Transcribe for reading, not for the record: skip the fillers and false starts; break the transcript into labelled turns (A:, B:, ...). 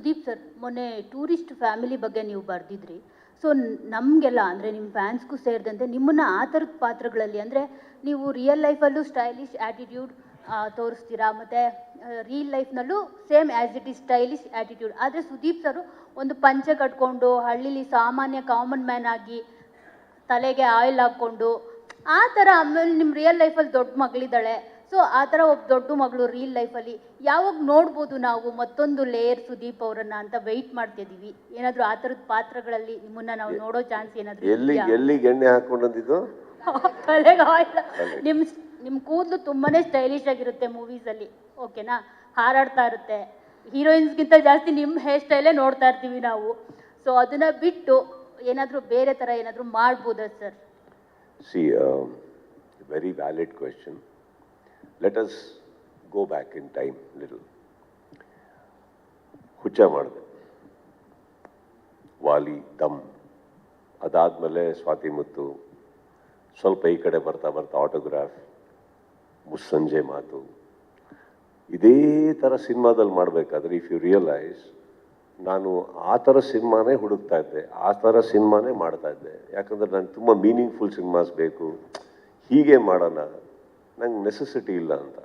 A: Sudeep sir, ಮೊನ್ನೆ tourist family ಬಗ್ಗೆ ನೀವು ಬರೆದಿದ್ರಿ. ಸೊ ನಮಗೆಲ್ಲ ಅಂದರೆ ನಿಮ್ಮ ಫ್ಯಾನ್ಸ್ಗೂ ಸೇರಿದಂತೆ ನಿಮ್ಮನ್ನು ಆ ಥರದ ಪಾತ್ರಗಳಲ್ಲಿ, ಅಂದರೆ ನೀವು ರಿಯಲ್ ಲೈಫಲ್ಲೂ ಸ್ಟೈಲಿಶ್ ಆ್ಯಟಿಟ್ಯೂಡ್ ತೋರಿಸ್ತೀರಾ, ಮತ್ತು ರಿಯಲ್ ಲೈಫ್ನಲ್ಲೂ same as it is stylish attitude. ಆದರೆ ಸುದೀಪ್ ಸರು ಒಂದು ಪಂಚೆ ಕಟ್ಕೊಂಡು ಹಳ್ಳಿಲಿ ಸಾಮಾನ್ಯ ಕಾಮನ್ ಮ್ಯಾನ್ ಆಗಿ ತಲೆಗೆ ಆಯಿಲ್ ಹಾಕ್ಕೊಂಡು ಆ ಥರ. ಆಮೇಲೆ ನಿಮ್ಮ ರಿಯಲ್ ಲೈಫಲ್ಲಿ ದೊಡ್ಡ ಮಗಳಿದ್ದಾಳೆ. ಸೊ ಆ ಥರ ಒಬ್ಬ ದೊಡ್ಡ ಮಗಳು ರಿಯಲ್ ಲೈಫಲ್ಲಿ ಯಾವಾಗ ನೋಡ್ಬೋದು ನಾವು ಮತ್ತೊಂದು ಲೇಯರ್ ಸುದೀಪ್ ಅವರನ್ನ ಅಂತ ವೆಯ್ಟ್ ಮಾಡ್ತಿದ್ದೀವಿ. ಏನಾದರೂ ಆ ಥರದ ಪಾತ್ರಗಳಲ್ಲಿ ನಿಮ್ಮನ್ನ ನಾವು ನೋಡೋ ಚಾನ್ಸ್ ಏನಾದರೂ?
B: ಎಲ್ಲಿಗೆ ಎಣ್ಣೆ ಹಾಕೊಂಡಂದಿದ್ದು?
A: ತಲೆಗೆ ಆಯಿಲ್. ನಿಮ್ಮ ಕೂದಲು ತುಂಬಾ ಸ್ಟೈಲಿಶ್ ಆಗಿರುತ್ತೆ ಮೂವೀಸಲ್ಲಿ, ಓಕೆನಾ? ಹಾರಾಡ್ತಾ ಇರುತ್ತೆ. ಹೀರೋಯಿನ್ಸ್ಗಿಂತ ಜಾಸ್ತಿ ನಿಮ್ಮ ಹೇರ್ ಸ್ಟೈಲೇ ನೋಡ್ತಾ ಇರ್ತೀವಿ ನಾವು. ಸೊ ಅದನ್ನು ಬಿಟ್ಟು ಏನಾದರೂ ಬೇರೆ ಥರ ಏನಾದರೂ ಮಾಡ್ಬೋದಾ sir?
B: See, very valid question. Let us go back in time little. ಹುಚ್ಚ ಮಾಡಿದೆ, ವಾಲಿ, ದಮ್, ಅದಾದಮೇಲೆ ಸ್ವಾತಿ ಮುತ್ತು, ಸ್ವಲ್ಪ ಈ ಕಡೆ ಬರ್ತಾ ಬರ್ತಾ ಆಟೋಗ್ರಾಫ್, ಮುಸ್ಸಂಜೆ ಮಾತು. ಇದೇ ಥರ ಸಿನಿಮಾದಲ್ಲಿ ಮಾಡಬೇಕಾದ್ರೆ ಇಫ್ ಯು ರಿಯಲೈಸ್, ನಾನು ಆ ಥರ ಸಿನಿಮಾನೇ ಹುಡುಕ್ತಾ ಇದ್ದೆ, ಆ ಥರ ಸಿನಿಮಾನೇ ಮಾಡ್ತಾ ಇದ್ದೆ. ಯಾಕಂದರೆ ನನಗೆ ತುಂಬ ಮೀನಿಂಗ್ಫುಲ್ ಸಿನಿಮಾಸ್ ಬೇಕು, ಹೀಗೆ ಮಾಡೋಣ, ನಂಗೆ ನೆಸೆಸಿಟಿ ಇಲ್ಲ ಅಂತ.